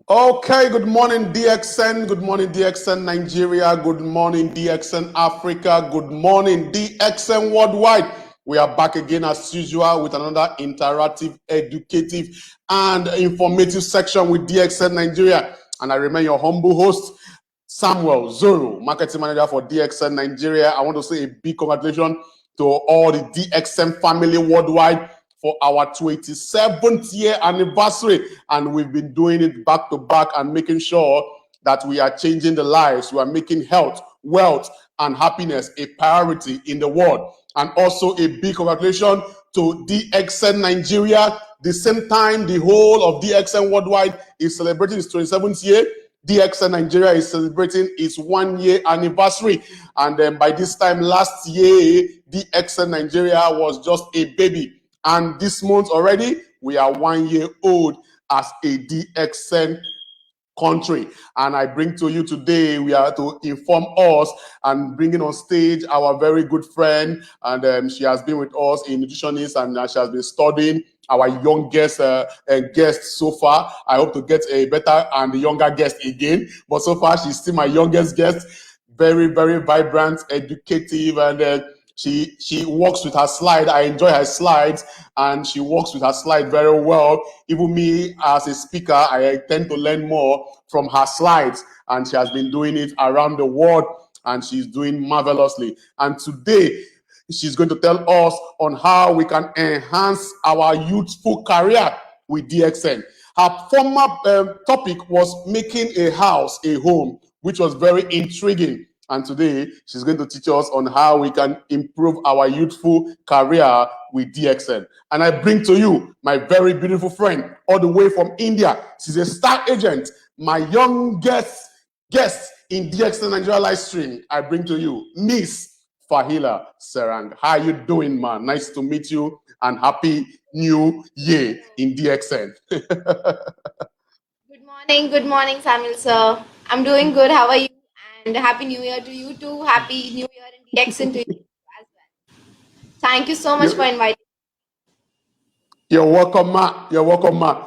Okay, good morning DXN, good morning DXN Nigeria, good morning DXN Africa, good morning DXN Worldwide. We are back again as usual with another interactive, educative and informative section with DXN Nigeria. And I remain your humble host, Samuel Zoro, Marketing Manager for DXN Nigeria. I want to say a big congratulations to all the DXN family worldwide for our 27th year anniversary, and we've been doing it back to back and making sure that we are changing the lives. We are making health, wealth, and happiness a priority in the world. And also a big congratulations to DXN Nigeria. The same time, the whole of DXN Worldwide is celebrating its 27th year. DXN Nigeria is celebrating its 1 year anniversary. And then by this time last year, DXN Nigeria was just a baby. And this month already, we are 1 year old as a DXN country. And I bring to you today, we are to inform us and bringing on stage our very good friend. And she has been with us, a nutritionist, and she has been studying our youngest guest so far. I hope to get a better and younger guest again. But so far, she's still my youngest guest. Very, very vibrant, educative, and she works with her slide. I enjoy her slides, and she works with her slide very well. Even me as a speaker, I tend to learn more from her slides, and she has been doing it around the world, and she's doing marvelously. And today, she's going to tell us on how we can enhance our youthful career with DXN. Her former topic was making a house a home, which was very intriguing. And today, she's going to teach us on how we can improve our youthful career with DXN. And I bring to you my very beautiful friend, all the way from India. She's a star agent, my youngest guest in DXN Nigeria live stream. I bring to you Ms FAHEELA Sarang. How are you doing, man? Nice to meet you, and happy new year in DXN. Good morning, Samuel sir. I'm doing good. How are you? And happy new year to you too. Happy new year in DXN to you as well. Thank you so much for inviting me. You're welcome, ma. You're welcome, ma.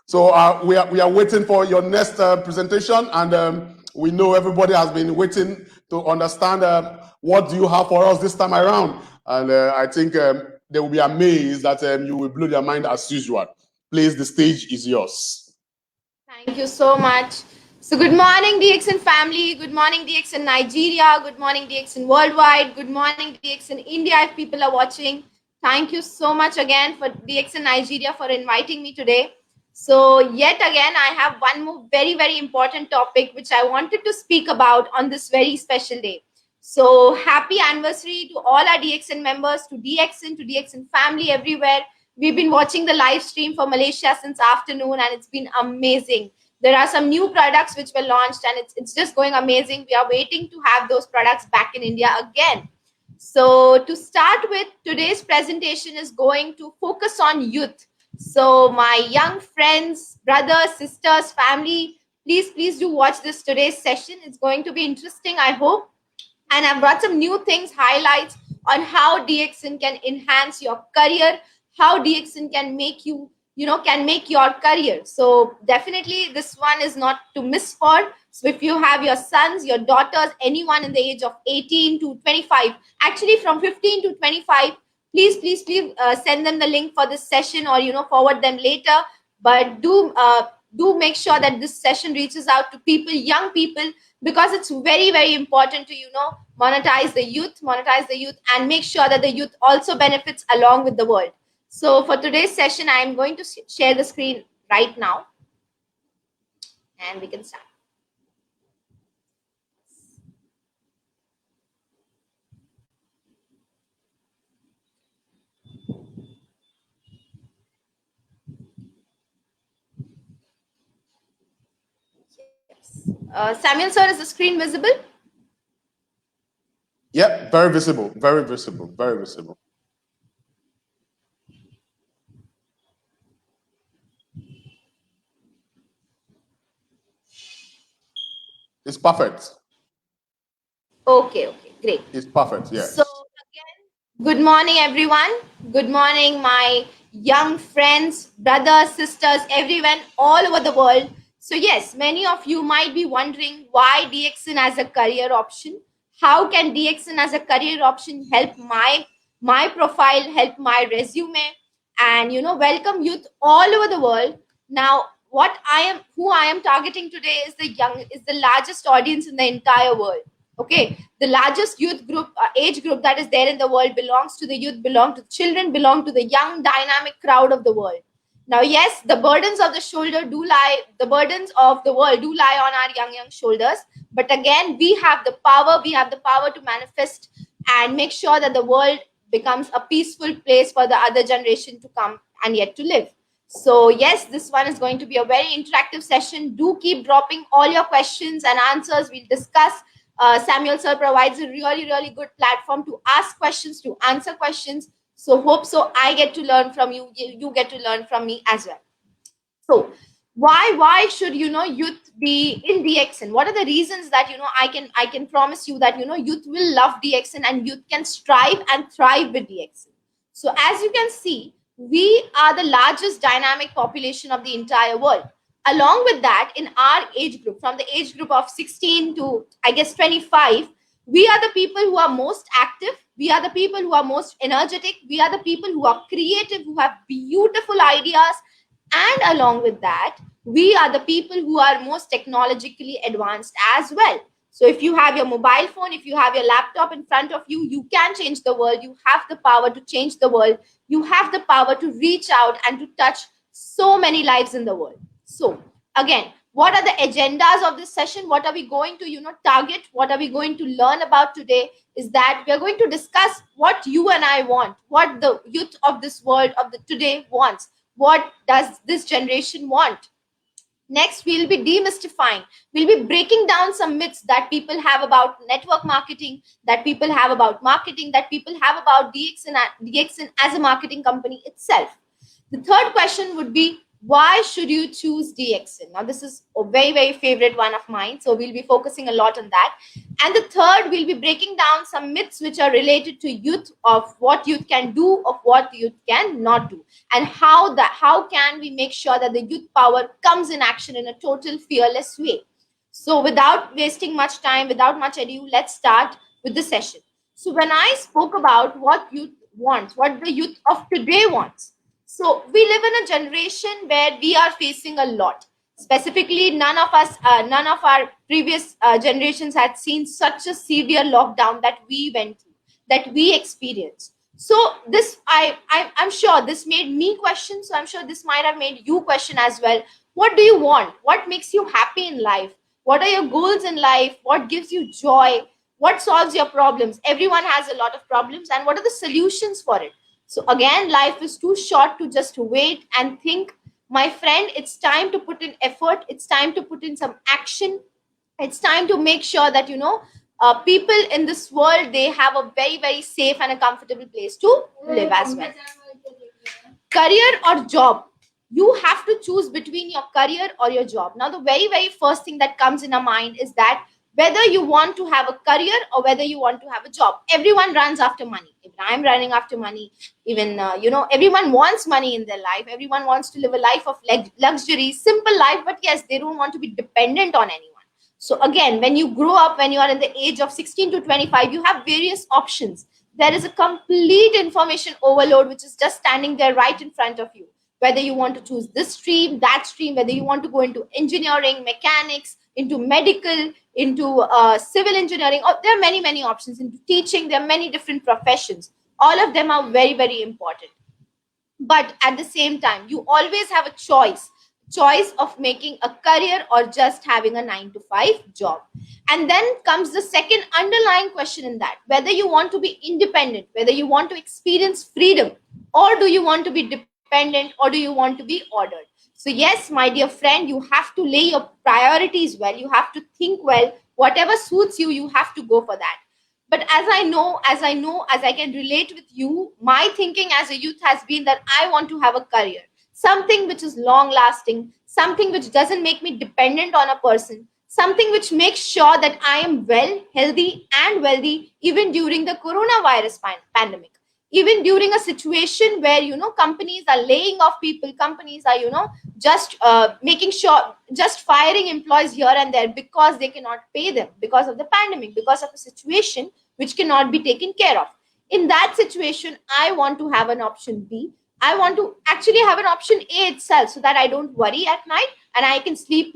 So we are waiting for your next presentation, and we know everybody has been waiting to understand what do you have for us this time around. And I think they will be amazed that you will blow their mind as usual. Please, the stage is yours. Thank you so much. So good morning, DXN family. Good morning, DXN Nigeria. Good morning, DXN Worldwide. Good morning, DXN India, if people are watching. Thank you so much again for DXN Nigeria for inviting me today. So yet again, I have one more very, very important topic which I wanted to speak about on this very special day. So happy anniversary to all our DXN members, to DXN family everywhere. We've been watching the live stream for Malaysia since afternoon, and it's been amazing. There are some new products which were launched, and it's just going amazing. We are waiting to have those products back in India again. So to start with, today's presentation is going to focus on youth. So my young friends, brothers, sisters, family, please do watch this today's session. It's going to be interesting, I hope. And I've brought some new things, highlights on how DXN can enhance your career, how DXN can make you, can make your career. So definitely this one is not to miss for. So if you have your sons, your daughters, anyone in the age of 18 to 25, actually from 15 to 25, please send them the link for this session, or forward them later. But do make sure that this session reaches out to people, young people, because it's very, very important to monetize the youth, and make sure that the youth also benefits along with the world. So for today's session, I am going to share the screen right now, and we can start. Samuel sir, is the screen visible? Yep, very visible, very visible, very visible. It's perfect. Okay, great. It's perfect, yes. So again, good morning, everyone. Good morning, my young friends, brothers, sisters, everyone all over the world. So yes, many of you might be wondering why DXN as a career option. How can DXN as a career option help my profile, help my resume, and welcome youth all over the world. Now, who I am targeting today is the largest audience in the entire world. Okay, the largest youth group, age group that is there in the world belongs to the youth, belong to children, belong to the young, dynamic crowd of the world. Now, yes, the burdens of the world do lie on our young shoulders. But again, we have the power to manifest and make sure that the world becomes a peaceful place for the other generation to come and yet to live. So yes, this one is going to be a very interactive session. Do keep dropping all your questions and answers. We'll discuss. Samuel sir provides a really, really good platform to ask questions, to answer questions. So hope so I get to learn from you. You get to learn from me as well. So why should youth be in DXN? What are the reasons that I can promise you that youth will love DXN and youth can strive and thrive with DXN. So as you can see, we are the largest dynamic population of the entire world. Along with that, in our age group, from the age group of 16 to I guess 25, we are the people who are most active. We are the people who are most energetic. We are the people who are creative, who have beautiful ideas, and along with that, we are the people who are most technologically advanced as well. So if you have your mobile phone, if you have your laptop in front of you, you can change the world. You have the power to change the world. You have the power to reach out and to touch so many lives in the world. So again, what are the agendas of this session? What are we going to target? What are we going to learn about today? Is that we are going to discuss what you and I want, what the youth of this world of the today wants. What does this generation want? Next, we'll be demystifying. We'll be breaking down some myths that people have about network marketing, that people have about marketing, that people have about DXN as a marketing company itself. The third question would be, why should you choose DXN? Now, this is a very, very favorite one of mine. So we'll be focusing a lot on that. And the third, we'll be breaking down some myths which are related to youth, of what youth can do, of what youth cannot do, and how can we make sure that the youth power comes in action in a total fearless way. So without wasting much time, without much ado, let's start with the session. So when I spoke about what youth wants, what the youth of today wants, so we live in a generation where we are facing a lot. Specifically, none of our previous generations had seen such a severe lockdown that we went through, that we experienced. So this, I'm sure this made me question. So I'm sure this might have made you question as well. What do you want? What makes you happy in life? What are your goals in life? What gives you joy? What solves your problems? Everyone has a lot of problems, and what are the solutions for it? So again, life is too short to just wait and think. My friend, it's time to put in effort. It's time to put in some action. It's time to make sure that people in this world, they have a very, very safe and a comfortable place to live as well. Career or job? You have to choose between your career or your job. Now, the very, very first thing that comes in our mind is that whether you want to have a career or whether you want to have a job, everyone runs after money. Even I'm running after money. Even everyone wants money in their life. Everyone wants to live a life of luxury, simple life, but yes, they don't want to be dependent on anyone. So again, when you grow up, when you are in the age of 16 to 25, you have various options. There is a complete information overload which is just standing there right in front of you. Whether you want to choose this stream, that stream, whether you want to go into engineering, mechanics, into medical, into civil engineering, or there are many, many options. Into teaching, there are many different professions. All of them are very, very important. But at the same time, you always have a choice of making a career or just having a 9 to 5 job. And then comes the second underlying question in that, whether you want to be independent, whether you want to experience freedom, or do you want to be dependent, or do you want to be ordered. So yes, my dear friend, you have to lay your priorities well. You have to think well. Whatever suits you, you have to go for that. But as I can relate with you, my thinking as a youth has been that I want to have a career, something which is long lasting, something which doesn't make me dependent on a person, something which makes sure that I am well, healthy, and wealthy even during the coronavirus pandemic. even during a situation where, companies are laying off people, companies are, just making sure, just firing employees here and there because they cannot pay them because of the pandemic, because of a situation which cannot be taken care of. In that situation, I want to have an option B. I want to actually have an option A itself, so that I don't worry at night and I can sleep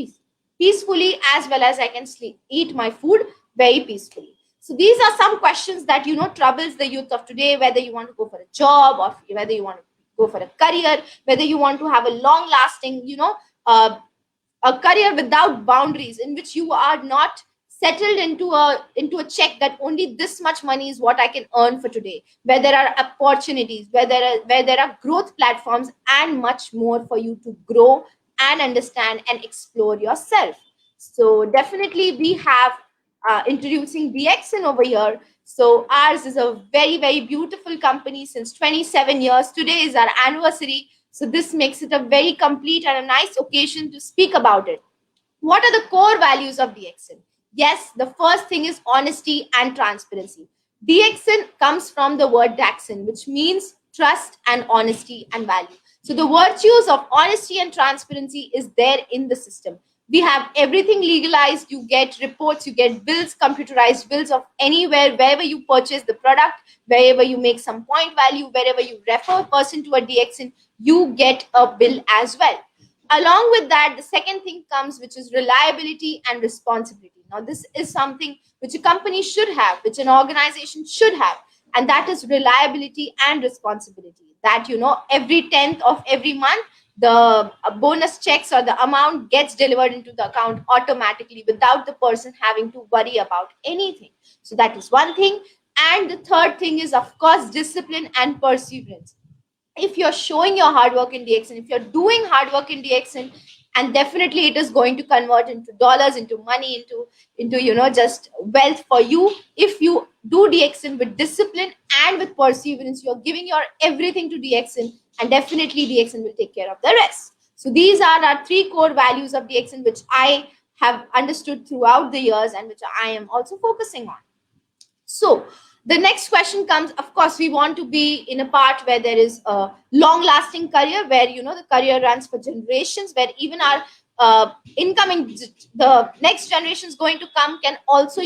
peacefully, as well as I can eat my food very peacefully. So these are some questions that, troubles the youth of today, whether you want to go for a job, or whether you want to go for a career, whether you want to have a long lasting, uh, a career without boundaries, in which you are not settled into a check that only this much money is what I can earn for today, where there are opportunities, where there are growth platforms, and much more for you to grow and understand and explore yourself. So definitely we have introducing DXN over here. So ours is a very, very beautiful company since 27 years. Today is our anniversary. So this makes it a very complete and a nice occasion to speak about it. What are the core values of DXN? Yes, the first thing is honesty and transparency. DXN comes from the word Daxon, which means trust and honesty and value. So the virtues of honesty and transparency is there in the system. We have everything legalized. You get reports, you get bills, computerized bills of anywhere, wherever you purchase the product, wherever you make some point value, wherever you refer a person to a DXN, you get a bill as well. Along with that, the second thing comes, which is reliability and responsibility. Now this is something which a company should have, which an organization should have, and that is reliability and responsibility. That, every 10th of every month, the bonus checks or the amount gets delivered into the account automatically, without the person having to worry about anything. So that is one thing. And the third thing is, of course, discipline and perseverance. If you're showing your hard work in DXN, if you're doing hard work in DXN, and definitely it is going to convert into dollars, into money, into just wealth for you. If you do DXN with discipline and with perseverance, you're giving your everything to DXN, and definitely DXN will take care of the rest. So these are our three core values of DXN, which I have understood throughout the years and which I am also focusing on. So the next question comes, of course, we want to be in a part where there is a long lasting career, where, the career runs for generations, where even our the next generation is going to come, can also,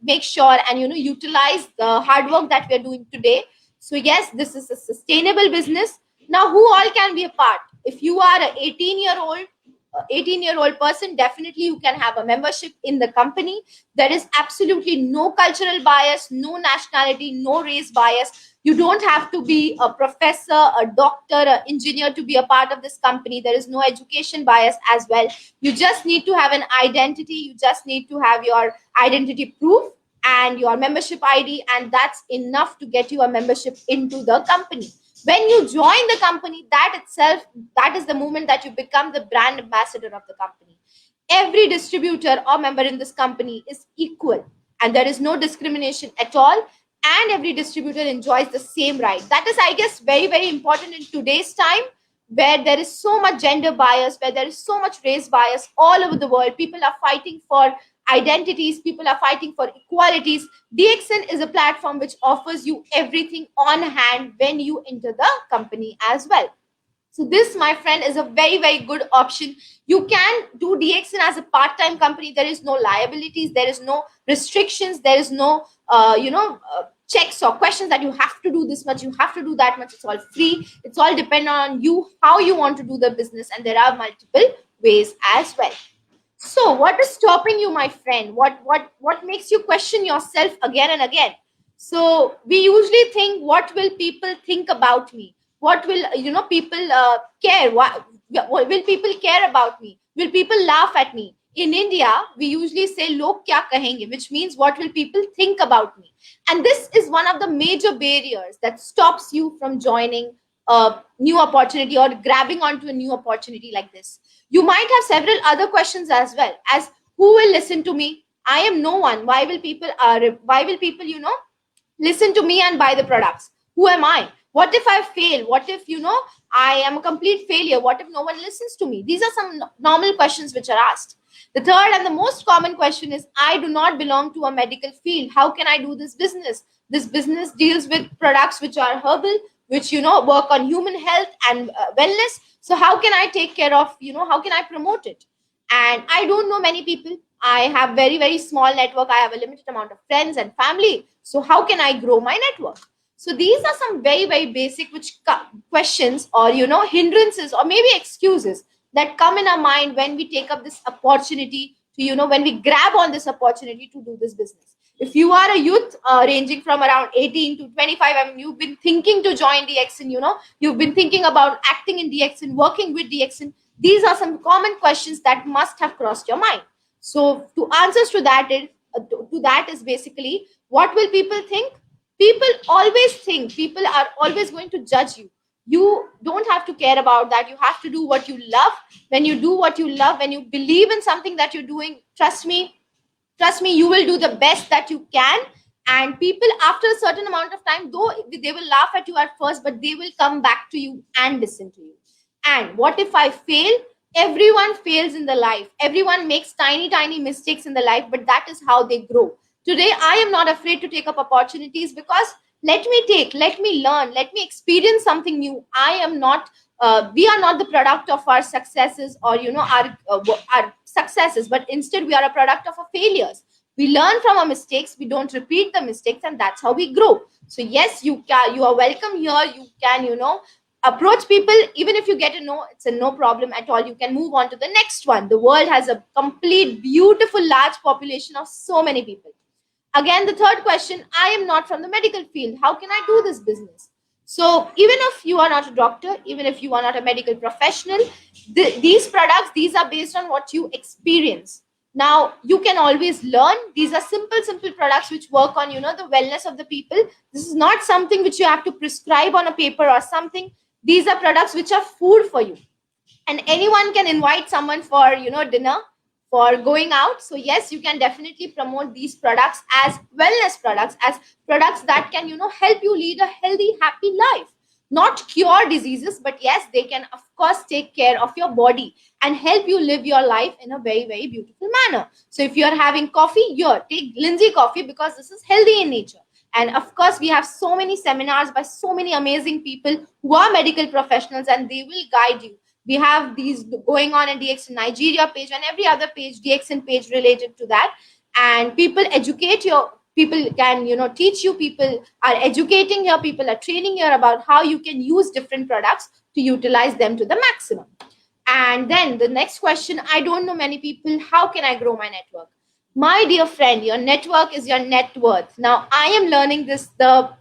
make sure and, utilize the hard work that we're doing today. So yes, this is a sustainable business. Now, who all can be a part? If you are an 18-year-old person, definitely you can have a membership in the company. There is absolutely no cultural bias, no nationality, no race bias. You don't have to be a professor, a doctor, an engineer to be a part of this company. There is no education bias as well. You just need to have an identity. You just need to have your identity proof and your membership ID, and that's enough to get you a membership into the company. When you join the company, that itself, that is the moment that you become the brand ambassador of the company. Every distributor or member in this company is equal, and there is no discrimination at all, and every distributor enjoys the same right. That is, I guess, very, very important in today's time, where there is so much gender bias, where there is so much race bias all over the world. People are fighting for identities, people are fighting for equalities. DXN is a platform which offers you everything on hand when you enter the company as well. So this, my friend, is a very, very good option. You can do DXN as a part-time company. There is no liabilities, there is no restrictions, there is no checks or questions that you have to do this much, you have to do that much. It's all free. It's all dependent on you, how you want to do the business, and there are multiple ways as well. So what is stopping you, my friend? What makes you question yourself again and again? So we usually think, what will people think about me? What will people care? What will people care about me? Will people laugh at me? In India, we usually say "log kya kahenge," which means what will people think about me? And this is one of the major barriers that stops you from joining a new opportunity or grabbing onto a new opportunity like this. You might have several other questions as well, as who will listen to me? I am no one. Why will people listen to me and buy the products? Who am I? What if I fail? What if I am a complete failure? What if no one listens to me? These are some normal questions which are asked. The third and the most common question is, I do not belong to a medical field. How can I do this business? This business deals with products which are herbal, which work on human health and wellness. So how can I take care of, how can I promote it? And I don't know many people. I have very, very small network. I have a limited amount of friends and family. So how can I grow my network? So these are some very, very basic questions, or hindrances, or maybe excuses that come in our mind when we take up this opportunity to, when we grab on this opportunity to do this business. If you are a youth ranging from around 18 to 25, I mean, you've been thinking to join DXN, you've been thinking about acting in DXN, working with DXN, these are some common questions that must have crossed your mind. So to answers to that is basically, what will people think? People always think, people are always going to judge you. You don't have to care about that. You have to do what you love. When you do what you love, when you believe in something that you're doing, trust me, you will do the best that you can. And people, after a certain amount of time, though they will laugh at you at first, but they will come back to you and listen to you. And what if I fail? Everyone fails in the life. Everyone makes tiny, tiny mistakes in the life, but that is how they grow. Today, I am not afraid to take up opportunities, because let me learn, let me experience something new. I am not, we are not the product of our successes, or, our successes, but instead we are a product of our failures. We learn from our mistakes, we don't repeat the mistakes, and that's how we grow. So yes, you are welcome here. You can, approach people. Even if you get a no, it's a no problem at all. You can move on to the next one. The world has a complete, beautiful, large population of so many people. Again, the third question, I am not from the medical field. How can I do this business? So even if you are not a doctor, even if you are not a medical professional, these products, these are based on what you experience. Now, you can always learn. These are simple products which work on, the wellness of the people. This is not something which you have to prescribe on a paper or something. These are products which are food for you. And anyone can invite someone for, dinner, for going out. So yes, you can definitely promote these products as wellness products, as products that can, help you lead a healthy, happy life. Not cure diseases, but yes, they can of course take care of your body and help you live your life in a very, very beautiful manner. So if you're having coffee, here, take Lindsay coffee, because this is healthy in nature. And of course, we have so many seminars by so many amazing people who are medical professionals, and they will guide you. We have these going on in DXN Nigeria page and every other page, DXN page related to that. And people educate you. People can, teach you. People are educating here. People are training here about how you can use different products to utilize them to the maximum. And then the next question, I don't know many people. How can I grow my network? My dear friend, your network is your net worth. Now, I am learning this the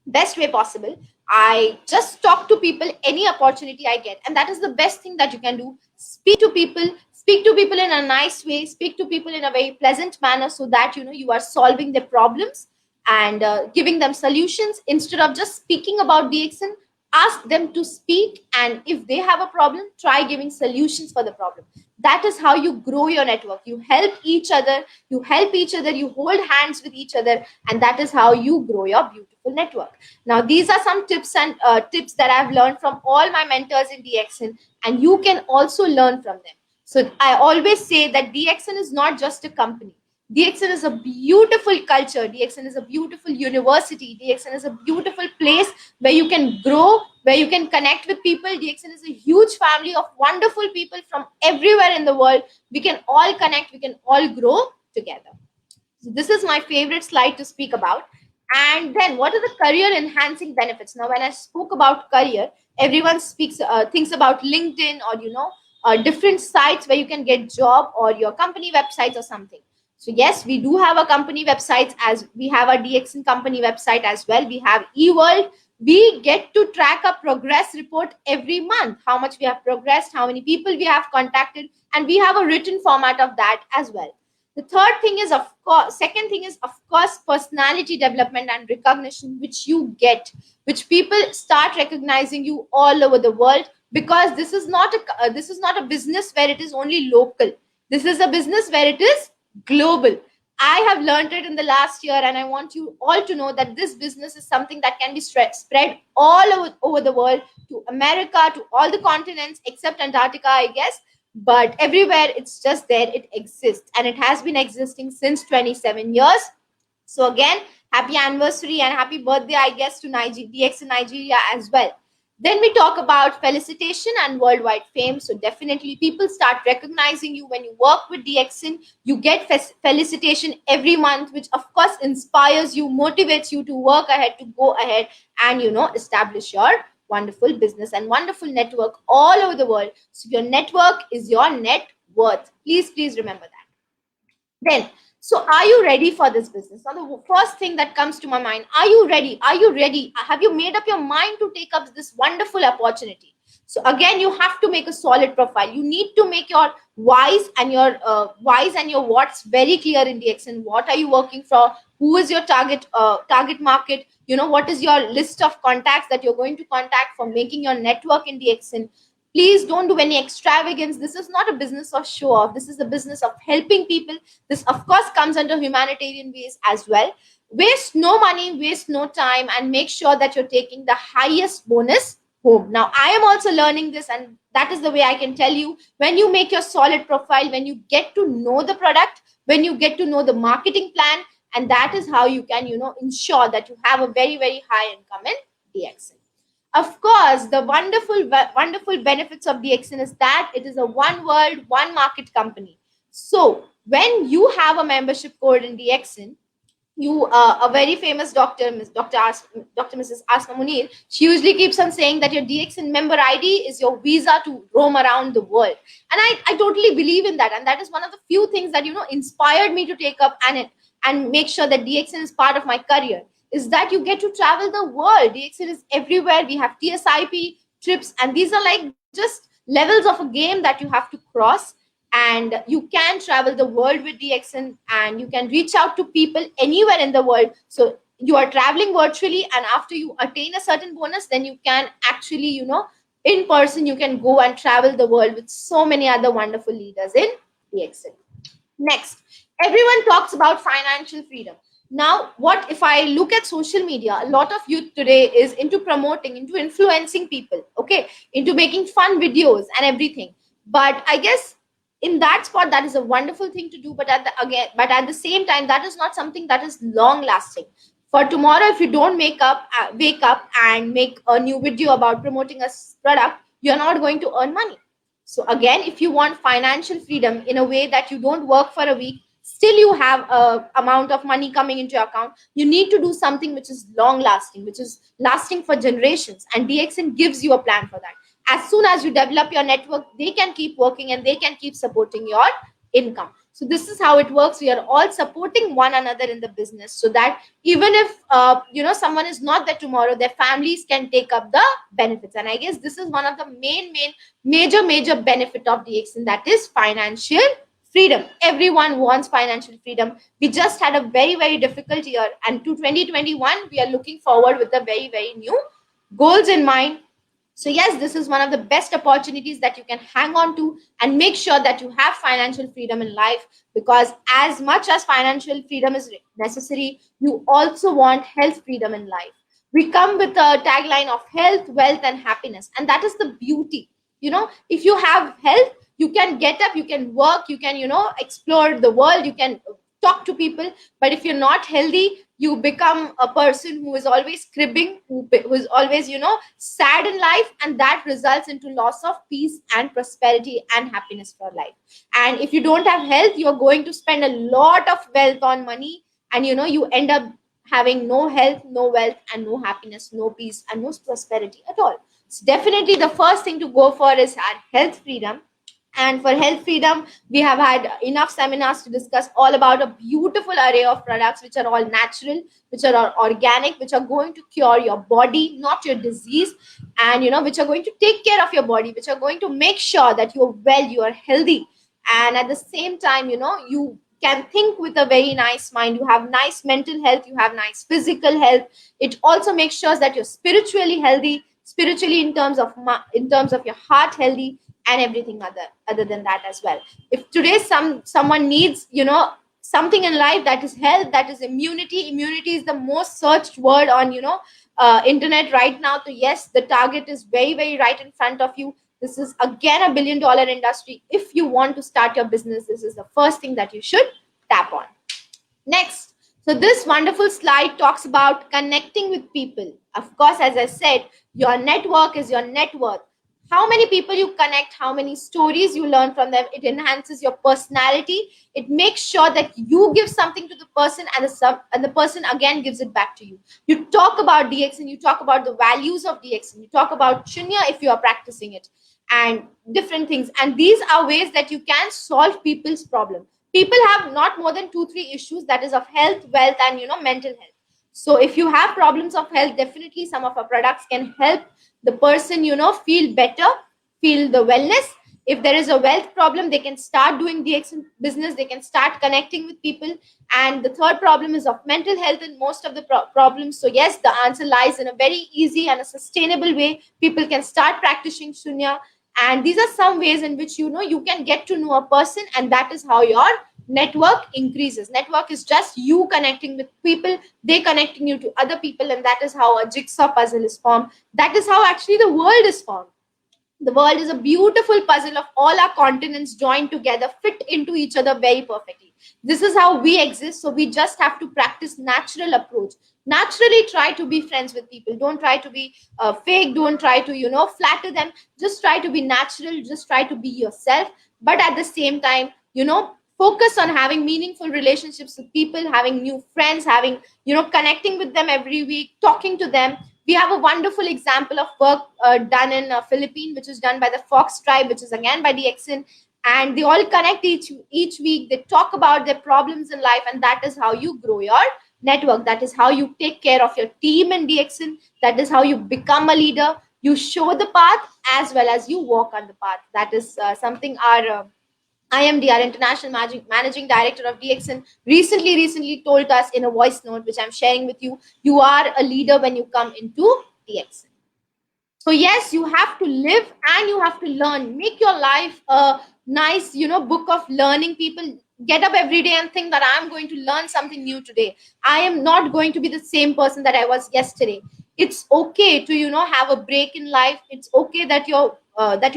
best way possible. I just talk to people any opportunity I get, and that is the best thing that you can do. Speak to people in a nice way, speak to people in a very pleasant manner, so that you are solving their problems and giving them solutions. Instead of just speaking about DXN, ask them to speak, and if they have a problem, try giving solutions for the problem. That is how you grow your network. You help each other, you hold hands with each other, and that is how you grow your beautiful network. Now, these are some tips and tips that I've learned from all my mentors in DXN, and you can also learn from them. So I always say that DXN is not just a company. DXN is a beautiful culture. DXN is a beautiful university. DXN is a beautiful place where you can grow, where you can connect with people. DXN is a huge family of wonderful people from everywhere in the world. We can all connect, we can all grow together. So this is my favorite slide to speak about. And then what are the career enhancing benefits? Now, when I spoke about career, everyone thinks about LinkedIn, or different sites where you can get job, or your company websites or something. So yes, we do have a company websites, as we have a DXN company website as well. We have eWorld. We get to track a progress report every month, how much we have progressed, how many people we have contacted, and we have a written format of that as well. The second thing is, of course, personality development and recognition, which you get, which people start recognizing you all over the world, because this is not a business where it is only local. This is a business where it is global. I have learned it in the last year, and I want you all to know that this business is something that can be spread all over the world, to America, to all the continents except Antarctica, I guess. But everywhere, it's just there. It exists, and it has been existing since 27 years. So again, happy anniversary and happy birthday, I guess, to DXN Nigeria as well. Then we talk about felicitation and worldwide fame. So definitely people start recognizing you when you work with DXN. You get felicitation every month, which of course inspires you, motivates you to work ahead, to go ahead and, establish your wonderful business and wonderful network all over the world. So your network is your net worth. Please remember that. Then, so are you ready for this business? Now, the first thing that comes to my mind, are you ready? Are you ready? Have you made up your mind to take up this wonderful opportunity? So again, you have to make a solid profile. You need to make your whys and your what's very clear in DXN. What are you working for? Who is your target market? What is your list of contacts that you're going to contact for making your network in DXN? Please don't do any extravagance. This is not a business of show off. This is a business of helping people. This, of course, comes under humanitarian ways as well. Waste no money, waste no time, and make sure that you're taking the highest bonus home. Now, I am also learning this, and that is the way I can tell you. When you make your solid profile, when you get to know the product, when you get to know the marketing plan, and that is how you can, ensure that you have a very, very high income in DXN. Of course, the wonderful benefits of DXN is that it is a one world, one market company. So when you have a membership code in DXN, a very famous doctor, Mrs. Asma Munir, she usually keeps on saying that your DXN member ID is your visa to roam around the world. And I totally believe in that. And that is one of the few things that, inspired me to take up and make sure that DXN is part of my career, is that you get to travel the world. DXN is everywhere. We have TSIP trips, and these are like just levels of a game that you have to cross. And you can travel the world with DXN, and you can reach out to people anywhere in the world. So you are traveling virtually, and after you attain a certain bonus, then you can actually, in person, you can go and travel the world with so many other wonderful leaders in DXN. Next, everyone talks about financial freedom. Now, what if I look at social media? A lot of youth today is into promoting, into influencing people, okay, into making fun videos and everything. But I guess in that spot, that is a wonderful thing to do. But at the same time, that is not something that is long lasting. For tomorrow, if you don't wake up and make a new video about promoting a product, you're not going to earn money. So again, if you want financial freedom in a way that you don't work for a week, still you have a amount of money coming into your account, you need to do something which is long lasting, which is lasting for generations. And DXN gives you a plan for that. As soon as you develop your network, they can keep working and they can keep supporting your income. So this is how it works. We are all supporting one another in the business, so that even if someone is not there tomorrow, their families can take up the benefits. And I guess this is one of the major benefit of DXN, that is financial freedom. Everyone wants financial freedom. We just had a very, very difficult year, and to 2021 we are looking forward with a very, very new goals in mind. So yes, this is one of the best opportunities that you can hang on to, and make sure that you have financial freedom in life, because as much as financial freedom is necessary, you also want health freedom in life. We come with a tagline of health, wealth, and happiness, and that is the beauty. If you have health, you can get up, you can work, you can explore the world, you can talk to people. But if you're not healthy, you become a person who is always cribbing, who is always sad in life, and that results into loss of peace and prosperity and happiness for life. And if you don't have health, you're going to spend a lot of wealth on money, and you end up having no health, no wealth, and no happiness, no peace, and no prosperity at all. So definitely the first thing to go for is our health freedom. And for health freedom, we have had enough seminars to discuss all about a beautiful array of products which are all natural, which are all organic, which are going to cure your body, not your disease, and which are going to take care of your body, which are going to make sure that you're well, you are healthy, and at the same time, you can think with a very nice mind. You have nice mental health, you have nice physical health. It also makes sure that you're spiritually healthy, spiritually in terms of your heart healthy, and everything other than that as well. If today someone needs something in life, that is health, that is immunity. Immunity is the most searched word on internet right now. So yes, the target is very, very right in front of you. This is again a $1 billion industry. If you want to start your business, this is the first thing that you should tap on. Next, So this wonderful slide talks about connecting with people. Of course, as I said, your network is your net worth. How many people you connect, how many stories you learn from them, it enhances your personality. It makes sure that you give something to the person, and the person again gives it back to you. You talk about DXN, you talk about the values of DXN, you talk about Shunya if you are practicing it, and different things. And these are ways that you can solve people's problem. People have not more than 2-3 issues, that is of health, wealth, and mental health. So if you have problems of health, definitely some of our products can help the person feel better, feel the wellness. If there is a wealth problem, they can start doing DX business, they can start connecting with people. And the third problem is of mental health and most of the problems. So yes, the answer lies in a very easy and a sustainable way. People can start practicing Shunya, and these are some ways in which you can get to know a person, and that is how your network increases. Network is just you connecting with people, they connecting you to other people, and that is how a jigsaw puzzle is formed. That is how actually the world is formed. The world is a beautiful puzzle of all our continents joined together, fit into each other very perfectly. This is how we exist. So we just have to practice natural approach. Naturally try to be friends with people. Don't try to be fake. Don't try to, flatter them. Just try to be natural. Just try to be yourself. But at the same time, focus on having meaningful relationships with people, having new friends, having, connecting with them every week, talking to them. We have a wonderful example of work done in Philippines, which is done by the Fox tribe, which is again by DXN, and they all connect each week. They talk about their problems in life, and that is how you grow your network. That is how you take care of your team in DXN. That is how you become a leader. You show the path as well as you walk on the path. That is something our IMD, our International Managing Director of DXN, recently told us in a voice note, which I'm sharing with you. You are a leader when you come into DXN. So yes, you have to live and you have to learn. Make your life a nice, book of learning. People get up every day and think that I'm going to learn something new today. I am not going to be the same person that I was yesterday. It's okay to, have a break in life. It's okay that your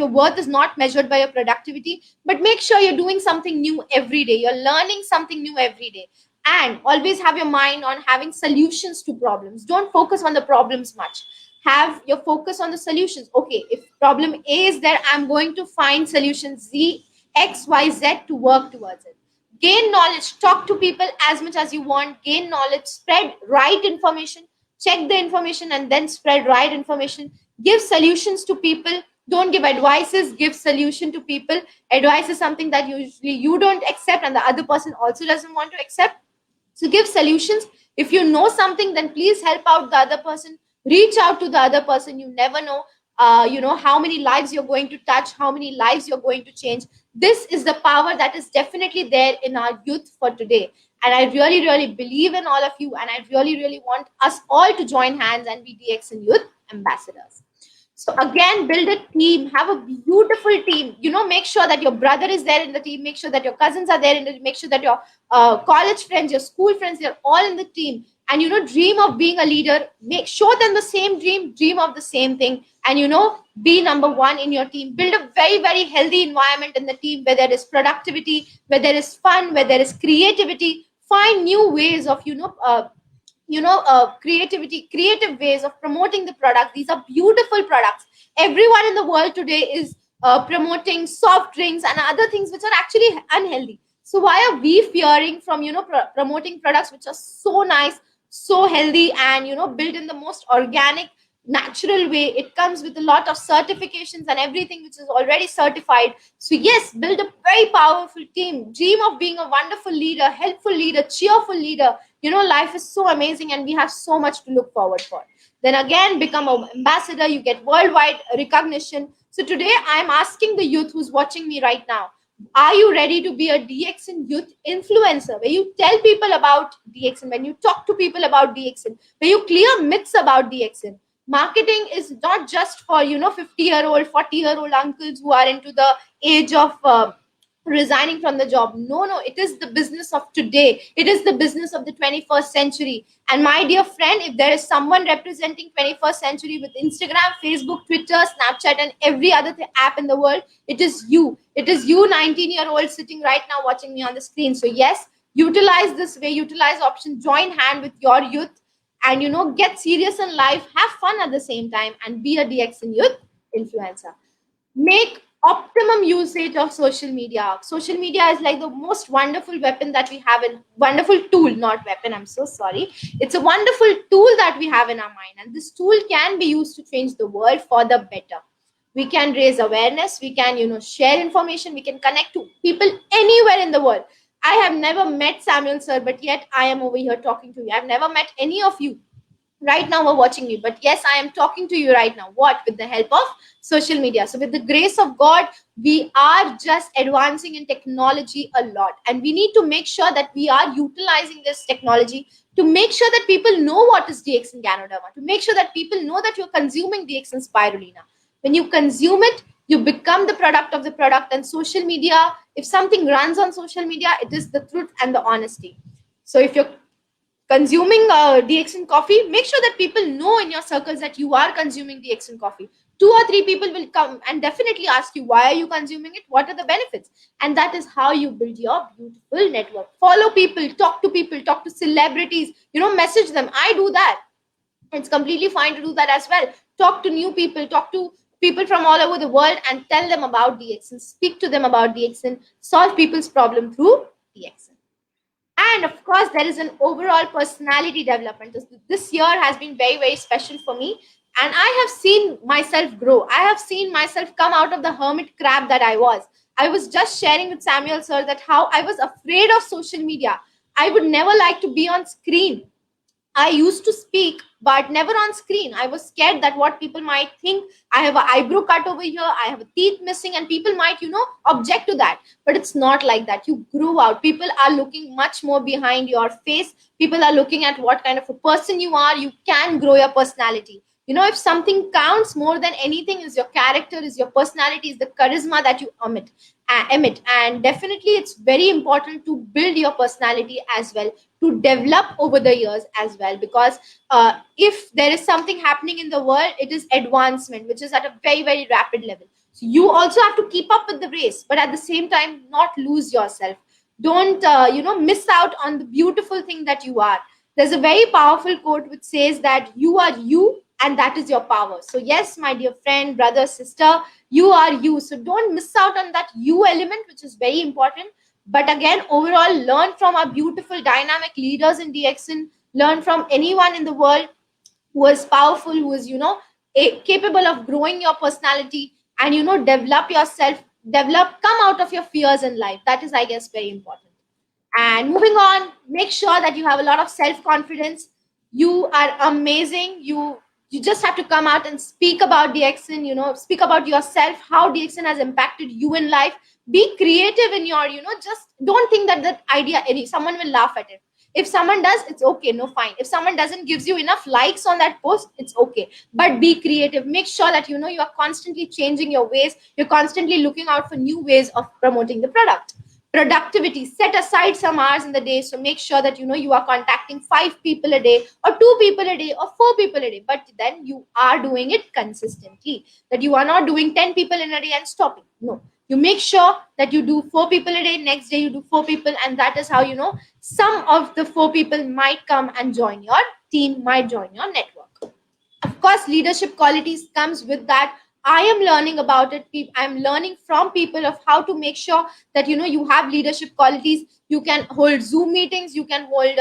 worth is not measured by your productivity, but make sure you're doing something new every day. You're learning something new every day. And always have your mind on having solutions to problems. Don't focus on the problems much. Have your focus on the solutions. Okay, if problem A is there, I'm going to find solution Z, X, Y, Z to work towards it. Gain knowledge, talk to people as much as you want, gain knowledge, spread right information, check the information and then spread right information. Give solutions to people. Don't give advices, give solution to people. Advice is something that usually you don't accept and the other person also doesn't want to accept. So give solutions. If you know something, then please help out the other person. Reach out to the other person. You never know, how many lives you're going to touch, how many lives you're going to change. This is the power that is definitely there in our youth for today. And I really, really believe in all of you. And I really, really want us all to join hands and be DXN Youth Ambassadors. So again, build a team, have a beautiful team. Make sure that your brother is there in the team. Make sure that your cousins are there in the team. Make sure that your college friends, your school friends, they're all in the team. And, dream of being a leader. Show them the same dream of the same thing. And, be number one in your team. Build a very, very healthy environment in the team where there is productivity, where there is fun, where there is creativity. Find new ways of, creative ways of promoting the product. These are beautiful products. Everyone in the world today is promoting soft drinks and other things which are actually unhealthy. So why are we fearing from promoting products which are so nice, so healthy, and built in the most organic, natural way? It comes with a lot of certifications and everything which is already certified. So yes, build a very powerful team. Dream of being a wonderful leader, helpful leader, cheerful leader. Life is so amazing and we have so much to look forward for. Then again, become an ambassador. You get worldwide recognition. So today I'm asking the youth who's watching me right now, are you ready to be a DXN youth influencer, where you tell people about DXN, when you talk to people about DXN, where you clear myths about DXN? Marketing is not just for 50-year-old, 40-year-old uncles who are into the age of resigning from the job. No, it is the business of today. It is the business of the 21st century. And my dear friend, if there is someone representing 21st century with Instagram, Facebook, Twitter, Snapchat, and every other app in the world, it is you. It is you, 19-year-old, sitting right now watching me on the screen. So yes, Utilize this way, utilize option, join hand with your youth, and get serious in life, have fun at the same time, and be a DXN youth influencer. Make optimum usage of social media. Social media is like the most wonderful weapon that we have, in wonderful tool, not weapon, I'm so sorry. It's a wonderful tool that we have in our mind, and this tool can be used to change the world for the better. We can raise awareness, we can share information, we can connect to people anywhere in the world. I have never met Samuel sir, but yet I am over here talking to you. I've never met any of you right now are watching me, but yes, I am talking to you right now. What? With the help of social media. So with the grace of God, we are just advancing in technology a lot, and we need to make sure that we are utilizing this technology to make sure that people know what is DXN Ganoderma, to make sure that people know that you're consuming DXN spirulina. When you consume it, you become the product of the product. And social media, if something runs on social media, it is the truth and the honesty. So if you're consuming DXN coffee, make sure that people know in your circles that you are consuming DXN coffee. 2 or 3 people will come and definitely ask you, why are you consuming it? What are the benefits? And that is how you build your beautiful network. Follow people, talk to celebrities, message them. I do that. It's completely fine to do that as well. Talk to new people, talk to people from all over the world, and tell them about DXN, speak to them about DXN, solve people's problem through DXN. And of course, there is an overall personality development. This year has been very, very special for me. And I have seen myself grow. I have seen myself come out of the hermit crab that I was. I was just sharing with Samuel sir that how I was afraid of social media. I would never like to be on screen. I used to speak, but never on screen. I was scared that what people might think. I have an eyebrow cut over here, I have a teeth missing, and people might, object to that. But it's not like that. You grew out. People are looking much more behind your face. People are looking at what kind of a person you are. You can grow your personality. If something counts more than anything, is your character, is your personality, is the charisma that you emit. And definitely it's very important to build your personality as well, to develop over the years as well, because if there is something happening in the world, it is advancement, which is at a very, very rapid level. So you also have to keep up with the race, but at the same time not lose yourself. Don't miss out on the beautiful thing that you are. There's a very powerful quote which says that you are you, and that is your power. So yes, my dear friend, brother, sister, you are you. So don't miss out on that you element, which is very important. But again, overall, learn from our beautiful dynamic leaders in DXN. Learn from anyone in the world who is powerful, who is capable of growing your personality, and develop yourself, come out of your fears in life. That is, I guess, very important. And moving on, make sure that you have a lot of self-confidence. You are amazing. You just have to come out and speak about DXN, speak about yourself, how DXN has impacted you in life. Be creative in your, just don't think that idea, someone will laugh at it. If someone does, it's okay, no, fine. If someone doesn't gives you enough likes on that post, it's okay. But be creative. Make sure that, you are constantly changing your ways. You're constantly looking out for new ways of promoting the product. Productivity, set aside some hours in the day. So make sure that you are contacting 5 people a day, or 2 people a day, or 4 people a day, but then you are doing it consistently, that you are not doing 10 people in a day and stopping. No, you make sure that you do 4 people a day, next day you do 4 people, and that is how some of the 4 people might come and join your team, might join your network. Of course, leadership qualities comes with that. I am learning about it. I'm learning from people of how to make sure that you have leadership qualities. You can hold Zoom meetings, you can hold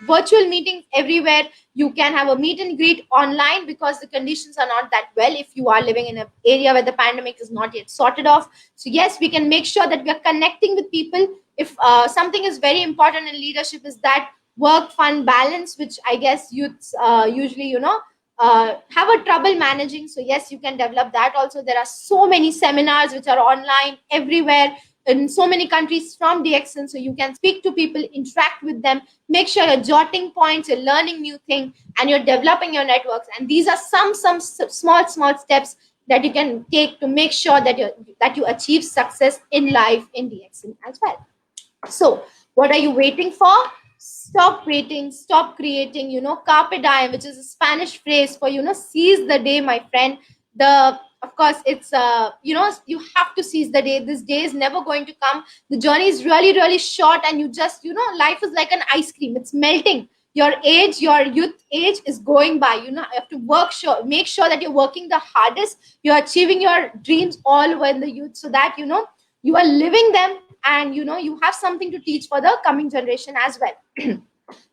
virtual meetings everywhere. You can have a meet and greet online, because the conditions are not that well if you are living in an area where the pandemic is not yet sorted off. So yes, we can make sure that we are connecting with people. If something is very important in leadership, is that work fun balance, which I guess youths usually have a trouble managing. So yes, you can develop that also. There are so many seminars which are online everywhere in so many countries from DXN, so you can speak to people, interact with them, make sure you're jotting points, you're learning new things, and you're developing your networks. And these are some small steps that you can take to make sure that you achieve success in life in DXN as well. So what are you waiting for? Stop waiting, stop creating. Carpe diem, which is a Spanish phrase for seize the day, my friend. The of course, it's you have to seize the day. This day is never going to come. The journey is really, really short, and you just, life is like an ice cream. It's melting. Your age, your youth age is going by. You have to make sure that you're working the hardest. You're achieving your dreams all over in the youth, so that you are living them, and you have something to teach for the coming generation as well.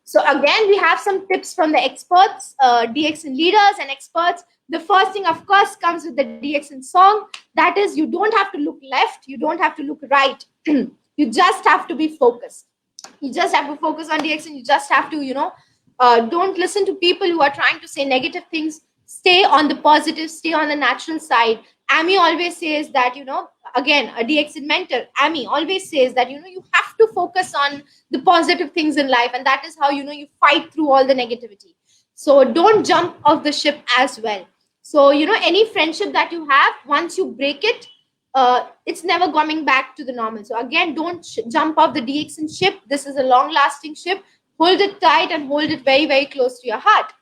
So again, we have some tips from the experts, DXN leaders and experts. The first thing, of course, comes with the DXN song. That is, you don't have to look left. You don't have to look right. You just have to be focused. You just have to focus on DXN. You just have to, don't listen to people who are trying to say negative things. Stay on the positive, stay on the natural side. Amy always says that, again, a DXN mentor, Amy always says that, you have to focus on the positive things in life. And that is how, you fight through all the negativity. So don't jump off the ship as well. So, any friendship that you have, once you break it, it's never coming back to the normal. So again, don't jump off the DXN ship. This is a long-lasting ship. Hold it tight and hold it very, very close to your heart.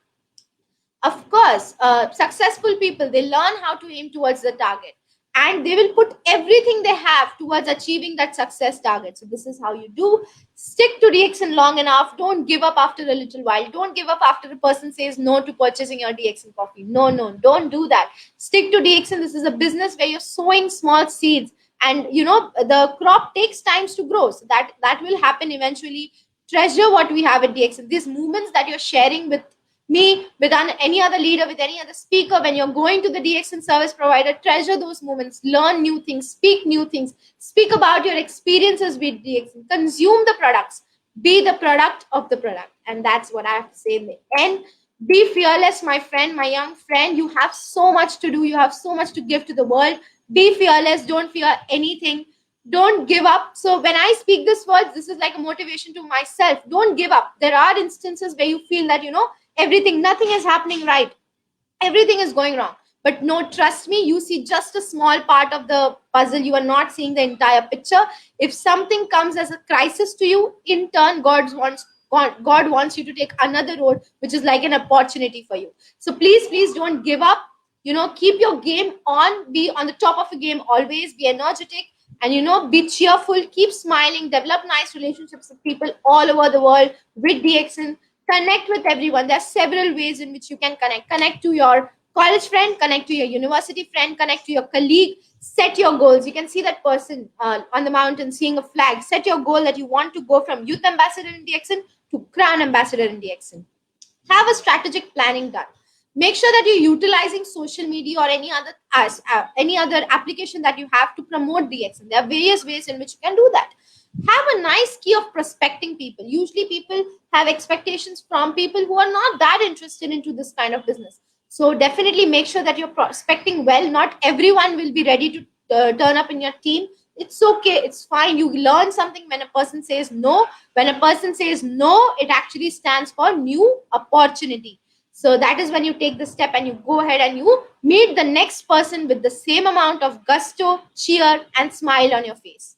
Of course, successful people, they learn how to aim towards the target, and they will put everything they have towards achieving that success target. So this is how you do. Stick to DXN long enough. Don't give up after a little while. Don't give up after a person says no to purchasing your DXN coffee. No, don't do that. Stick to DXN. This is a business where you're sowing small seeds, and the crop takes times to grow. So that will happen eventually. Treasure what we have at DXN. These movements that you're sharing with me, with any other leader, with any other speaker, when you're going to the DXN service provider, treasure those moments, learn new things, speak new things, speak about your experiences with DXN, consume the products, be the product of the product. And that's what I have to say in the end. Be fearless, my friend, my young friend. You have so much to do. You have so much to give to the world. Be fearless. Don't fear anything. Don't give up. So when I speak these words, this is like a motivation to myself. Don't give up. There are instances where you feel that, nothing is happening right. Everything is going wrong. But no, trust me, you see just a small part of the puzzle. You are not seeing the entire picture. If something comes as a crisis to you, in turn, God wants you to take another road, which is like an opportunity for you. So please don't give up. Keep your game on. Be on the top of the game always. Be energetic. And be cheerful. Keep smiling. Develop nice relationships with people all over the world with DXN. Connect with everyone. There are several ways in which you can connect. Connect to your college friend, connect to your university friend, connect to your colleague. Set your goals. You can see that person on the mountain seeing a flag. Set your goal that you want to go from youth ambassador in DXN to crown ambassador in DXN. Have a strategic planning done. Make sure that you're utilizing social media or any other application that you have to promote DXN. There are various ways in which you can do that. Have a nice key of prospecting people. Usually people have expectations from people who are not that interested into this kind of business. So definitely make sure that you're prospecting well. Not everyone will be ready to turn up in your team. It's okay. It's fine. You learn something when a person says no. When a person says no, it actually stands for new opportunity. So that is when you take the step and you go ahead and you meet the next person with the same amount of gusto, cheer, and smile on your face.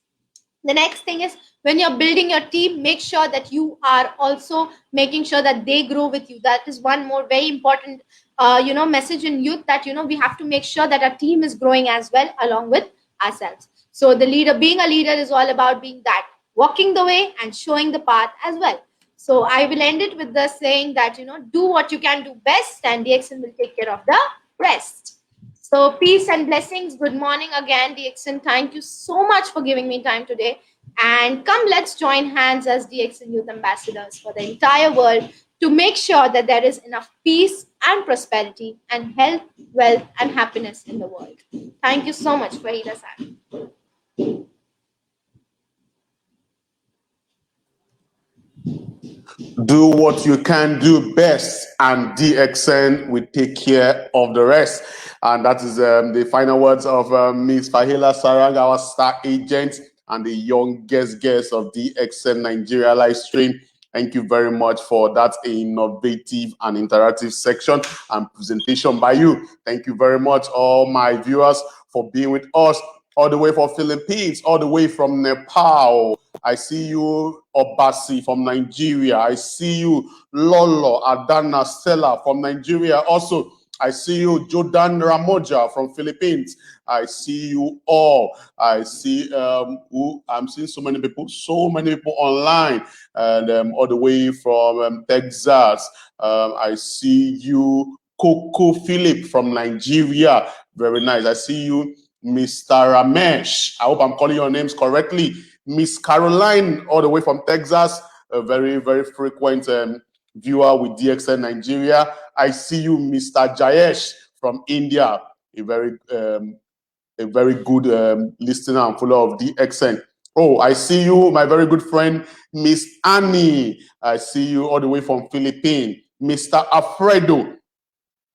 The next thing is, when you're building your team, make sure that you are also making sure that they grow with you. That is one more very important, message in youth, that, we have to make sure that our team is growing as well along with ourselves. So being a leader is all about being that, walking the way and showing the path as well. So I will end it with the saying that, do what you can do best, and DXN will take care of the rest. So peace and blessings. Good morning again, DXN. Thank you so much for giving me time today. And come, let's join hands as DXN Youth Ambassadors for the entire world to make sure that there is enough peace and prosperity and health, wealth, and happiness in the world. Thank you so much, FAHEELA Sarang. Do what you can do best, and DXN will take care of the rest. And that is the final words of Ms FAHEELA Sarang, our star agent and the youngest guest of DXN Nigeria live stream. Thank you very much for that innovative and interactive section and presentation by you. Thank you very much, all my viewers, for being with us all the way from Philippines, all the way from Nepal. I see you, Obasi from Nigeria. I see you, Lolo, Adana, Stella from Nigeria. Also, I see you, Jordan Ramoja from Philippines. I see you all. I see I'm seeing so many people online, and all the way from Texas. I see you, Coco Philip from Nigeria. Very nice. I see you, Mr. Ramesh. I hope I'm calling your names correctly. Miss Caroline, all the way from Texas, a very, very frequent viewer with DXN Nigeria. I see you, Mr. Jayesh from India, a very good listener and follower of DXN. Oh, I see you, my very good friend, Miss Annie. I see you all the way from Philippines. Mr. Alfredo.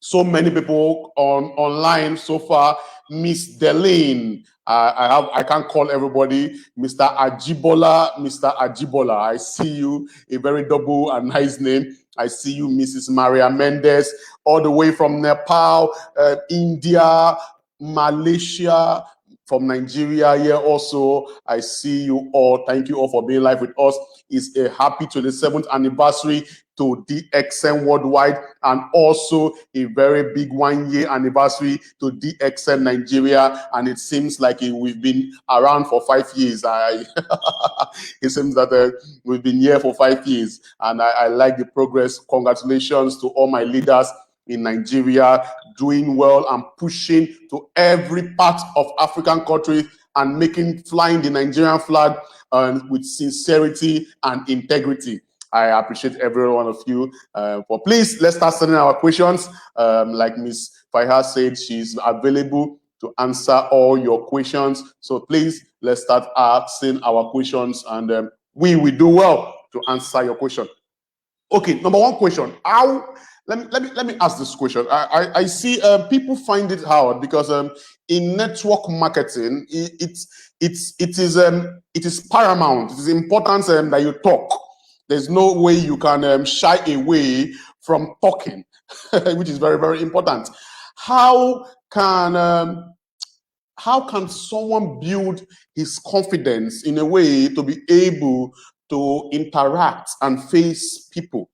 So many people online so far. Miss Delane, I can't call everybody. Mr. Ajibola, I see you, a very double and nice name. I see you, Mrs. Maria Mendez, all the way from Nepal, India, Malaysia, from Nigeria here also. I see you all. Thank you all for being live with us. It's a happy 27th anniversary to DXN Worldwide, and also a very big 1-year anniversary to DXN Nigeria. And it seems like we've been around for 5 years. It seems that we've been here for 5 years, and I like the progress. Congratulations to all my leaders in Nigeria, doing well and pushing to every part of African countries and flying the Nigerian flag with sincerity and integrity. I appreciate every one of you. But please, let's start sending our questions. Like Ms. FAHEELA said, she's available to answer all your questions. So please, let's start asking our questions, and we will do well to answer your question. Okay, number one question. Let me ask this question. I see people find it hard because in network marketing, it is paramount. It is important that you talk. There's no way you can shy away from talking, which is very, very important. How can someone build his confidence in a way to be able to interact and face people?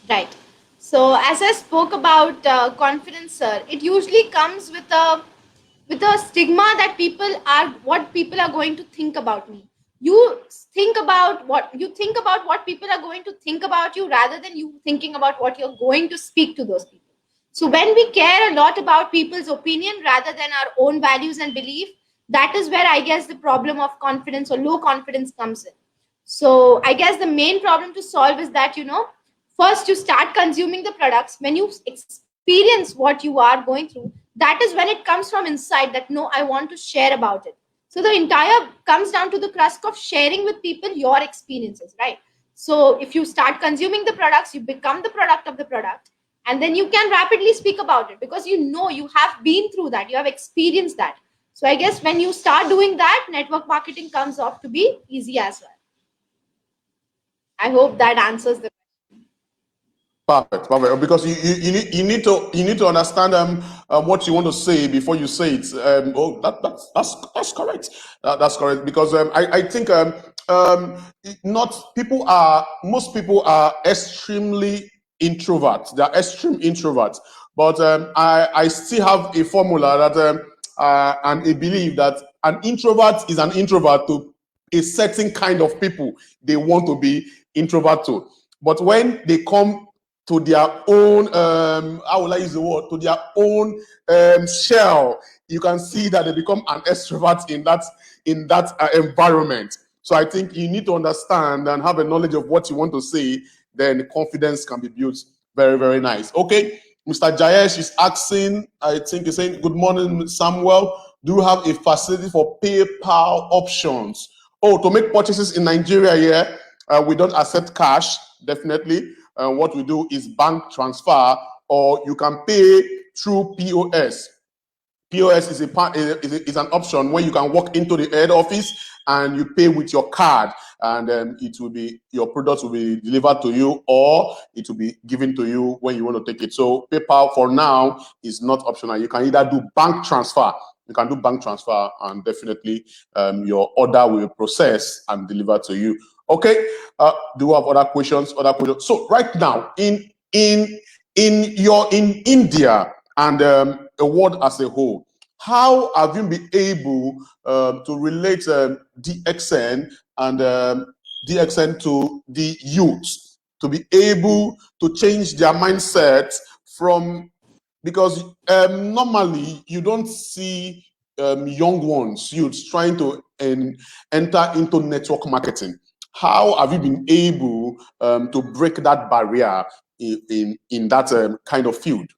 Right. So as I spoke about confidence, sir, it usually comes with a stigma that what people are going to think about me. You think about what people are going to think about you rather than you thinking about what you're going to speak to those people. So when we care a lot about people's opinion rather than our own values and belief, that is where I guess the problem of confidence or low confidence comes in. So I guess the main problem to solve is that, first you start consuming the products. When you experience what you are going through, that is when it comes from inside that, no, I want to share about it. So the entire comes down to the crux of sharing with people your experiences, right? So if you start consuming the products, you become the product of the product, and then you can rapidly speak about it because you have been through that, you have experienced that. So I guess when you start doing that, network marketing comes off to be easy as well. I hope that answers the Perfect. Because you need to understand what you want to say before you say it. That's correct. That's correct, because I think most people are extremely introverts. They are extreme introverts, but I still have a formula that and a belief that an introvert is an introvert to a certain kind of people they want to be introvert to. But when they come to their own, how will I use the word, to their own shell, you can see that they become an extrovert in that environment. So I think you need to understand and have a knowledge of what you want to say, then confidence can be built. Very, very nice. Okay, Mr. Jayesh is asking, I think he's saying, good morning, Samuel. Do you have a facility for PayPal options? Oh, to make purchases in Nigeria here, we don't accept cash, definitely. What we do is bank transfer, or you can pay through POS. POS is an option where you can walk into the head office and you pay with your card, and your product will be delivered to you, or it will be given to you when you want to take it. So PayPal for now is not optional. You can either do bank transfer. You can do bank transfer, and definitely your order will be processed and delivered to you. Okay. Do you have other questions? So right now, in in India and the world as a whole, how have you been able to relate DXN and DXN to the youth to be able to change their mindset from, because normally you don't see young ones, youths trying to enter into network marketing. How have you been able to break that barrier in that kind of field?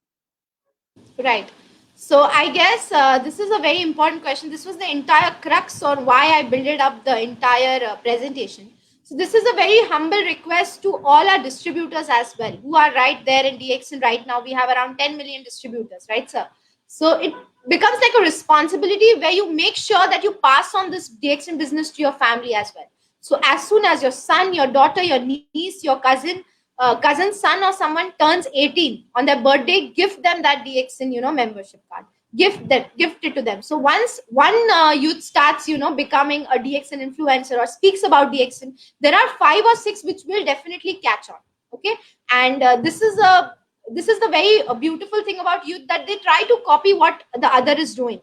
Right. So I guess this is a very important question. This was the entire crux on why I built up the entire presentation. So this is a very humble request to all our distributors as well, who are right there in DXN right now. We have around 10 million distributors, right, sir? So it becomes like a responsibility where you make sure that you pass on this DXN business to your family as well. So as soon as your son, your daughter, your niece, your cousin, son, or someone turns 18 on their birthday, gift them that DXN, membership card. Gift it to them. So once one youth starts, becoming a DXN influencer or speaks about DXN, there are 5 or 6 which will definitely catch on. Okay, and this is the very beautiful thing about youth, that they try to copy what the other is doing.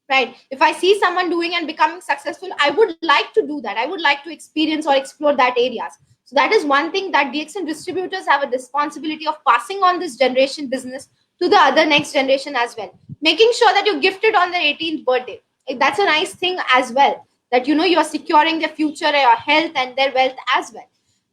Right, if I see someone doing and becoming successful, I would like to do that. I would like to experience or explore that areas. So that is one thing, that DXN distributors have a responsibility of passing on this generation business to the other next generation as well, making sure that you gift it on their 18th birthday. That's a nice thing as well, that you're securing their future, your health and their wealth as well.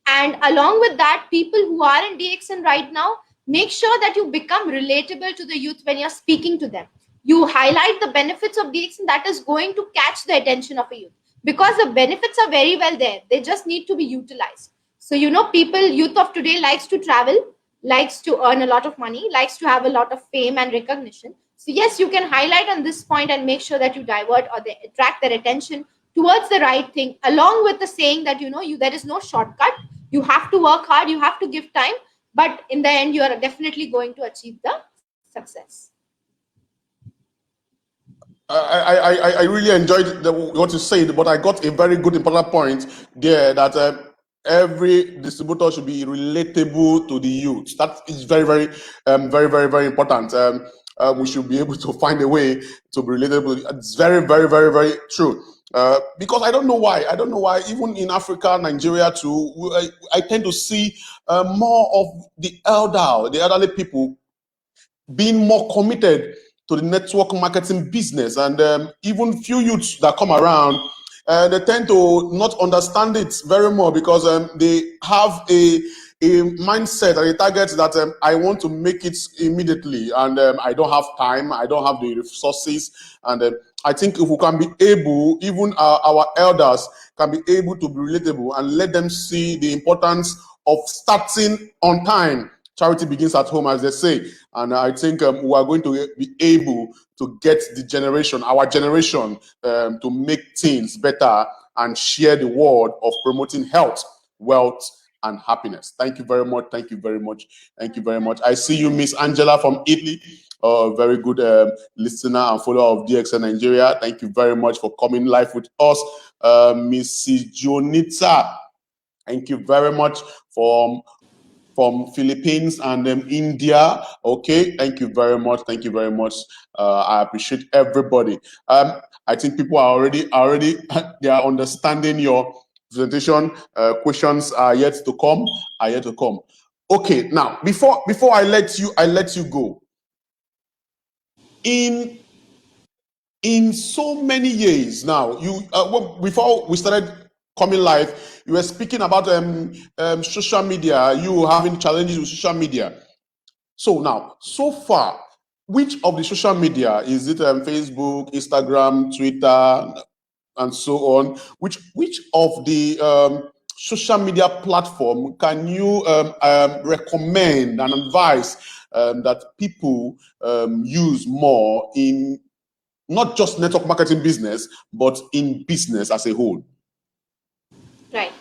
And along with that, people who are in DXN right now, make sure that you become relatable to the youth when you're speaking to them. You highlight the benefits of DXN that is going to catch the attention of a youth, because the benefits are very well there. They just need to be utilized. So, youth of today likes to travel, likes to earn a lot of money, likes to have a lot of fame and recognition. So, yes, you can highlight on this point and make sure that you divert or they attract their attention towards the right thing, along with the saying that, there is no shortcut. You have to work hard, you have to give time, but in the end, you are definitely going to achieve the success. I really enjoyed what you said, but I got a very good important point there, that every distributor should be relatable to the youth. That is very, very, very important. We should be able to find a way to be relatable. It's very, very, very, very true. Because I don't know why. I don't know why. Even in Africa, Nigeria too, I tend to see more of the elderly people being more committed to the network marketing business, and even few youths that come around, they tend to not understand it very much, because they have a mindset and a target that I want to make it immediately, and I don't have time, I don't have the resources, and I think if we can be able, even our elders can be able to be relatable and let them see the importance of starting on time. Charity begins at home, as they say. And I think we are going to be able to get our generation, to make things better and share the word of promoting health, wealth, and happiness. Thank you very much. Thank you very much. Thank you very much. I see you, Miss Angela from Italy. A very good listener and follower of DXN Nigeria. Thank you very much for coming live with us. Mrs. Jonita, thank you very much from Philippines and India. Okay, thank you very much. Thank you very much. I appreciate everybody. I think people are already they are understanding your presentation. Questions are yet to come. Okay, now before I let you go. In so many years now, before we started coming live, you were speaking about social media, you having challenges with social media. So now, so far, which of the social media, is it Facebook, Instagram, Twitter, and so on? Which of the social media platform can you recommend and advise that people use more in not just network marketing business, but in business as a whole? Right.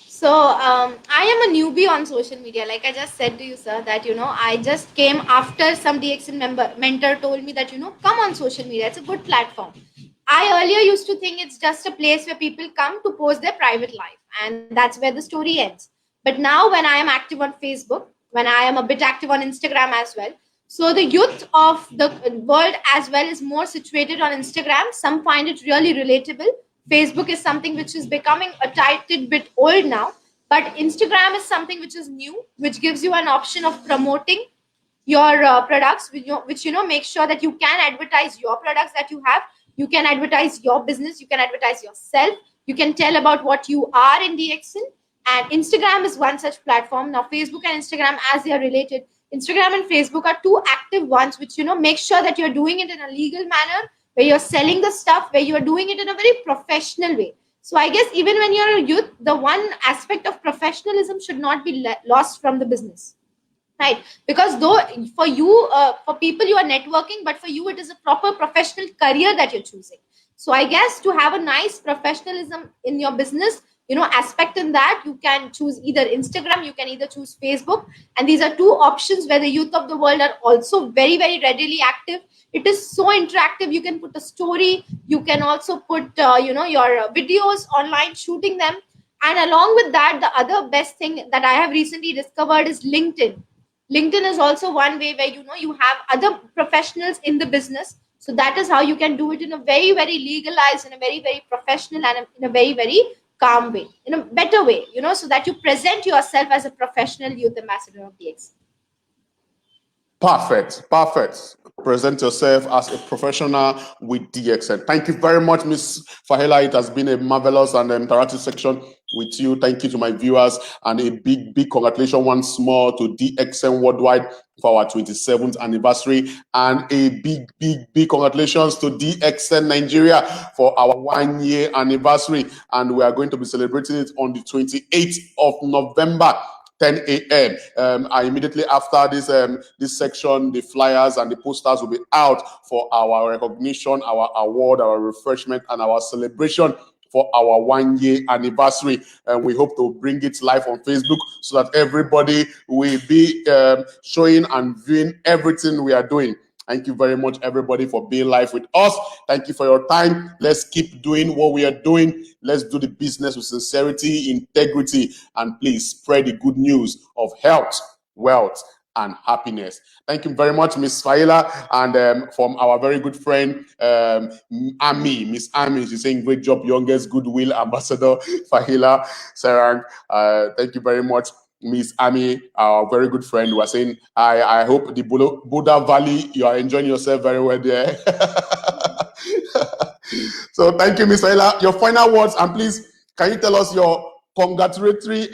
So I am a newbie on social media. Like I just said to you, sir, that I just came after some DXN mentor told me that come on social media. It's a good platform. I earlier used to think it's just a place where people come to post their private life, and that's where the story ends. But now, when I am active on Facebook, when I am a bit active on Instagram as well. So the youth of the world as well is more situated on Instagram. Some find it really relatable. Facebook is something which is becoming a tiny bit old now, but Instagram is something which is new, which gives you an option of promoting your products, which make sure that you can advertise your products that you have. You can advertise your business, you can advertise yourself, you can tell about what you are in DXN. And Instagram is one such platform. Now Facebook and Instagram, as they are related, Instagram and Facebook are two active ones, which make sure that you're doing it in a legal manner, where you're selling the stuff, where you're doing it in a very professional way. So I guess even when you're a youth, the one aspect of professionalism should not be lost from the business, right? Because though for you, for people, you are networking, but for you it is a proper professional career that you're choosing. So I guess to have a nice professionalism in your business, aspect in that, you can choose either Instagram, you can either choose Facebook. And these are two options where the youth of the world are also very, very readily active. It is so interactive. You can put a story, you can also put your videos online, shooting them. And along with that, the other best thing that I have recently discovered is LinkedIn. LinkedIn is also one way where you have other professionals in the business. So that is how you can do it in a very, very legalized, in a very, very professional, and in a very, very calm way, in a better way, so that you present yourself as a professional youth ambassador of DX. Perfect, perfect. Present yourself as a professional with DXN. Thank you very much, Ms. FAHEELA. It has been a marvelous and interactive section with you. Thank you to my viewers, and a big, big congratulations once more to DXN Worldwide for our 27th anniversary, and a big, big, big congratulations to DXN Nigeria for our 1 year anniversary. And we are going to be celebrating it on the 28th of November. 10 a.m. Immediately after this section, the flyers and the posters will be out for our recognition, our award, our refreshment, and our celebration for our 1 year anniversary. And we hope to bring it live on Facebook so that everybody will be showing and viewing everything we are doing. Thank you very much, everybody, for being live with us. Thank you for your time. Let's keep doing what we are doing. Let's do the business with sincerity, integrity, and please spread the good news of health, wealth, and happiness. Thank you very much, Ms. FAHEELA, and from our very good friend, Ami, Miss Ami. She's saying, great job, youngest goodwill ambassador, FAHEELA Sarang. Thank you very much, Miss Ami, our very good friend, was saying, I hope the Buddha Valley, you are enjoying yourself very well there. So thank you, Miss FAHEELA. Your final words, and please, can you tell us your congratulatory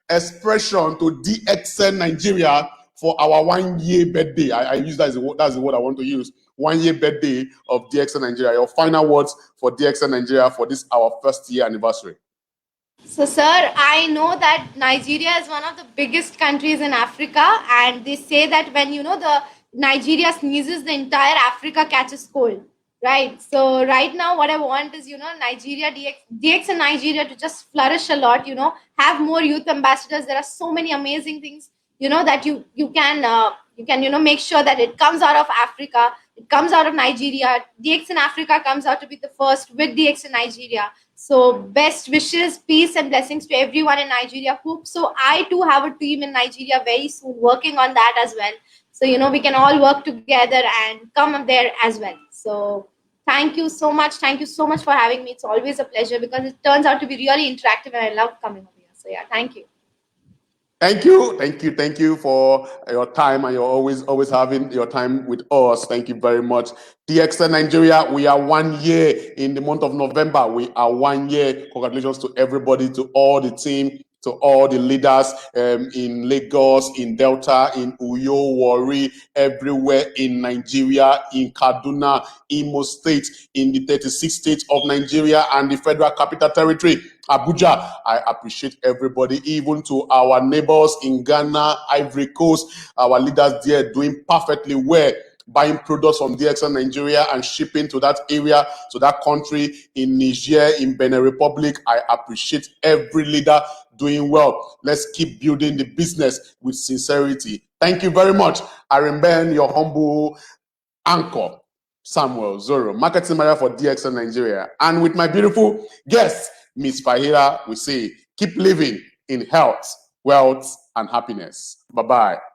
expression to DXN Nigeria for our 1 year birthday? I use that as the word, that's the word I want to use. 1 year birthday of DXN Nigeria. Your final words for DXN Nigeria for this, our 1st year anniversary. So, sir, I know that Nigeria is one of the biggest countries in Africa, and they say that when the Nigeria sneezes, the entire Africa catches cold, right? So, right now, what I want is Nigeria, DX and Nigeria to just flourish a lot. Have more youth ambassadors. There are so many amazing things that you can make sure that it comes out of Africa, it comes out of Nigeria. DX in Africa comes out to be the first with DX in Nigeria. So best wishes, peace and blessings to everyone in Nigeria. Hope so. I too have a team in Nigeria very soon working on that as well. So, we can all work together and come up there as well. So thank you so much. Thank you so much for having me. It's always a pleasure because it turns out to be really interactive and I love coming over here. So yeah, thank you. Thank you for your time, and you're always having your time with us. Thank you very much. DXN Nigeria, we are 1 year in the month of November. We are 1 year. Congratulations to everybody, to all the team, to all the leaders in Lagos, in Delta, in Uyo, Warri, everywhere in Nigeria, in Kaduna, Imo State, in the 36 states of Nigeria, and the Federal Capital Territory, Abuja. I appreciate everybody, even to our neighbors in Ghana, Ivory Coast, our leaders there doing perfectly well, buying products from DXN Nigeria and shipping to that area, to that country, in Niger, in Benin Republic. I appreciate every leader doing well. Let's keep building the business with sincerity. Thank you very much. I remain your humble anchor, Samuel Zoro, marketing manager for DXN Nigeria. And with my beautiful guest, Ms. FAHEELA, we say, keep living in health, wealth, and happiness. Bye-bye.